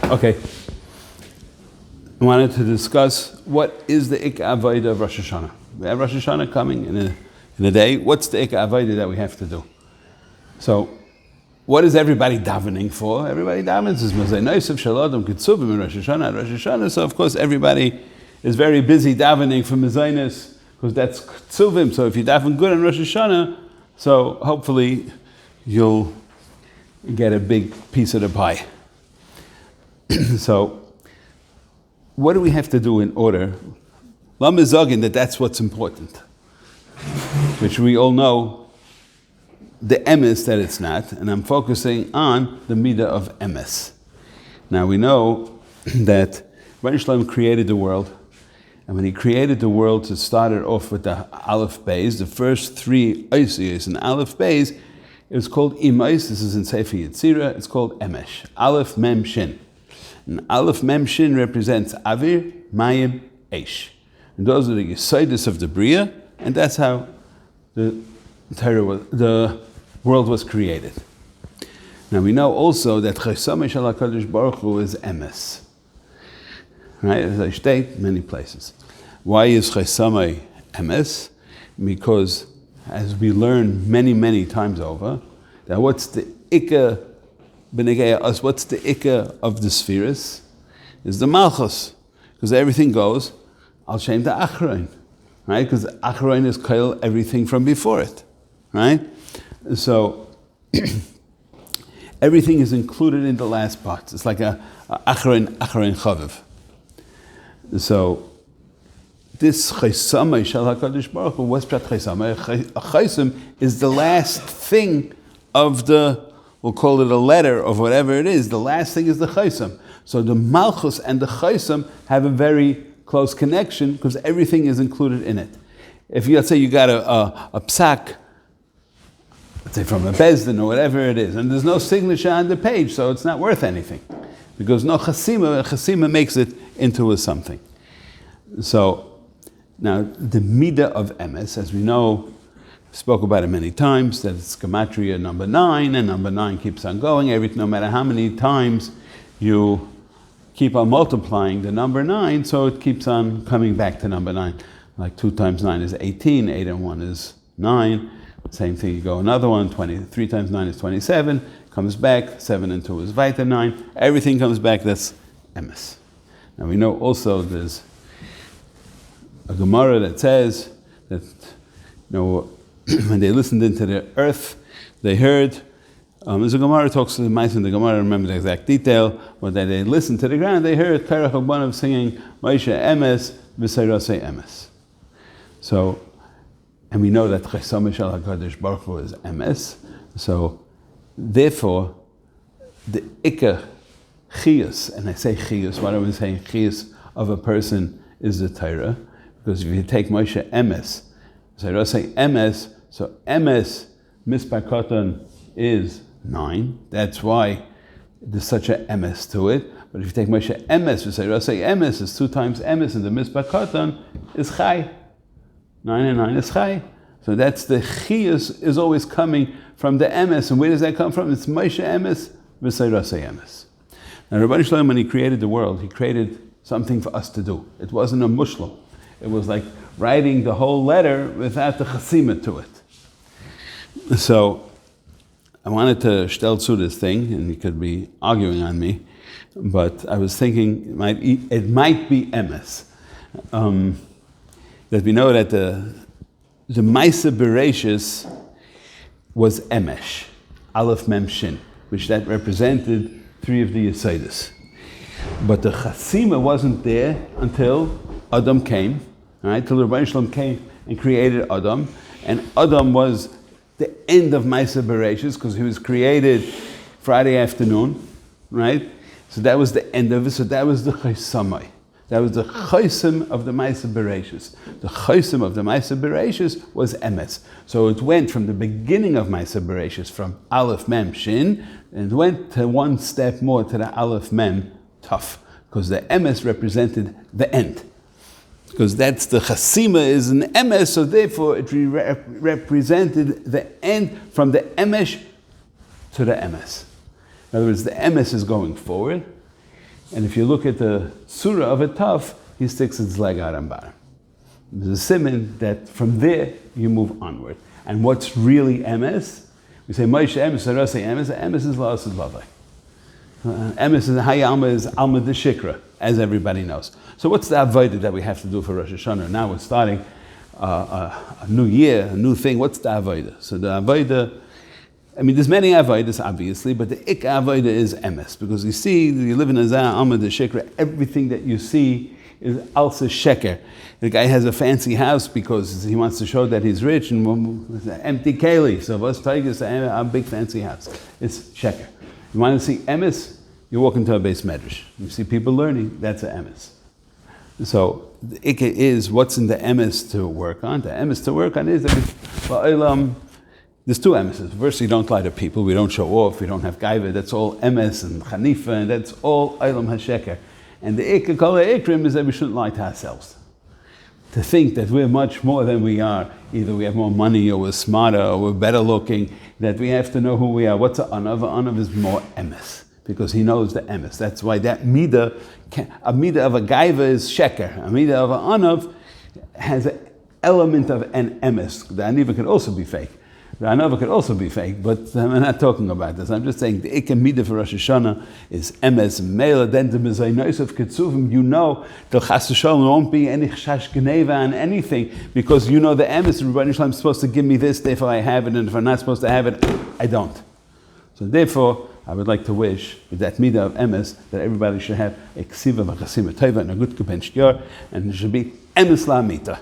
Okay. I wanted to discuss what is the Ikka Avodah of Rosh Hashanah. We have Rosh Hashanah coming in a day. What's the Ikka Avodah that we have to do? So, what is everybody davening for? Everybody davens is Mazay Noisef Shalodom Kitzuvim in Rosh Hashanah. So, of course, everybody is very busy davening for Mazaynis because that's Kitzuvim. So, if you daven good in Rosh Hashanah, so hopefully you'll get a big piece of the pie. So, what do we have to do in order? Lamazagin, that's what's important. Which we all know, the emes that it's not, and I'm focusing on the midah of emes. Now we know that Rebbeinu Shalom created the world, and when he created the world, it started off with the Aleph Beis, the first three Oisiyos in Aleph Beis, it was called Imais, this is in Sefer Yetzirah, it's called Emesh, Aleph Mem Shin. And Aleph Mem Shin represents Avir, Mayim, Eish. And those are the Yesodis of the Bria, and that's how the world was created. Now we know also that Chaysamei Shel HaKadosh Baruch Hu is Emes. Right, as I state many places. Why is Chaysamei Emes? Because as we learn many times over, that what's the Ikka what's the Ikka of the spheres? Is the Malchus. Because everything goes Al Shem the Achroin. Right? Because Achroin is Kail everything from before it. Right? So everything is included in the last part. It's like a Achroin Chaviv. So this Chaysamei Shel HaKadosh Baruch Hu, what's Prat Chaysamei? Chaysam is the last thing of the, we'll call it a letter of whatever it is. The last thing is the Chaysam. So the Malchus and the Chaysam have a very close connection because everything is included in it. If let's say you got a psak, let's say from a Bezdin or whatever it is, and there's no signature on the page, so it's not worth anything. Because no chasima makes it into a something. So, now the midah of emes, as we know, spoke about it many times, that it's gematria number 9, and number 9 keeps on going. No matter how many times you keep on multiplying the number 9, so it keeps on coming back to number 9. Like 2 times 9 is 18, 8 and 1 is 9. Same thing, you go another one, 3 times 9 is 27, comes back, 7 and 2 is Vita 9. Everything comes back, that's emes. Now we know also there's a Gemara that says that when they listened into the earth, they heard, there's a Gemara talks to the mice in the Gemara, I don't remember the exact detail, but that they listened to the ground, they heard Karach Abanav singing Moshe Emes, V'Seirasei Emes. So, and we know that Chaysamei Shel HaKadosh Baruch Hu is Emes, so therefore, the Ikka Chiyus, and I say Chiyus, what am I saying? Chiyus of a person is the Torah, because if you take Moshe Emes, so I say Emes, so Emes Mispar Katan is 9. That's why there's such an Emes to it. But if you take Moshe Emes, so I say Emes is 2 times Emes, and the Mispar Katan is Chai. 9 and 9 is Chai. So that's the Chiyus is always coming from the Emes. And where does that come from? It's Moshe Emes, V'Seirasei Emes. Now, Rebbeinu Shalom, when he created the world, he created something for us to do. It wasn't a mushlam. It was like writing the whole letter without the chasima to it. So, I wanted to shtel to this thing, and you could be arguing on me, but I was thinking it might be emes. That we know that the Maisa Bereshis was emesh, Aleph Mem Shin, which that represented 3 of the Yesodis. But the chasima wasn't there until Adam came, right? Till the Rebbeinu Shalom came and created Adam, and Adam was the end of Maisa Bereshis because he was created Friday afternoon, right? So that was the end of it. So that was the Chaysamei. That was the Chaysim of the Maisa Bereshis. The Chaysim of the Maisa Bereshis was Emes. So it went from the beginning of Maisa Bereshis, from Aleph Mem Shin, and it went to one step more to the Aleph Mem Taf, because the Emes represented the end. Because that's the Chasima is an Emes, so therefore it represented the end from the Emesh to the Emes. In other words, the Emes is going forward, And if you look at the surah of a taf, he sticks its leg out and bottom. There's a siman that from there you move onward. And what's really emes? We say Moshe emes, Sarasei emes. Emes is la'asud lavai. Emes is Hayalma is Alma de Shikra, as everybody knows. So what's the avodah that we have to do for Rosh Hashanah? Now we're starting a new year, a new thing. What's the avodah? So the avodah, I mean, there's many avodas, obviously, but the ik avodah is emes, because you see, you live in a Zah, Alma de Shikra, everything that you see is also sheker. The guy has a fancy house because he wants to show that he's rich, and it's an empty keli. So us tigers say, a big fancy house. It's sheker. You want to see emes? You walk into a base medrash. You see people learning, that's an emes. So the ikka is what's in the emes to work on. The emes to work on is that there's two emeses. First, we don't lie to people, we don't show off, we don't have gaiva. That's all emes and chanifa, and that's all ilam hasheker. And the ikka kol ikrim is that we shouldn't lie to ourselves. To think that we're much more than we are, either we have more money or we're smarter or we're better looking, that we have to know who we are. What's an anav? An anav is more emes, because he knows the emes. That's why that midah, a midah of a gaiva is sheker. A midah of an anav has an element of an emes. The aniva could also be fake. The anava could also be fake, but I'm not talking about this. I'm just saying the ikka midah for Rosh Hashanah is emes meila. Then the mezaynos of ketzuvim, you know, the chas v'shalom won't be any chash geneva and anything, because you know the emes. Rebbeinu Shalom is supposed to give me this, therefore I have it, and if I'm not supposed to have it, I don't. So therefore, I would like to wish with that midah of emes that everybody should have a ksiva v'chasima tova and a good kupen shtior, and it should be emes la'amita.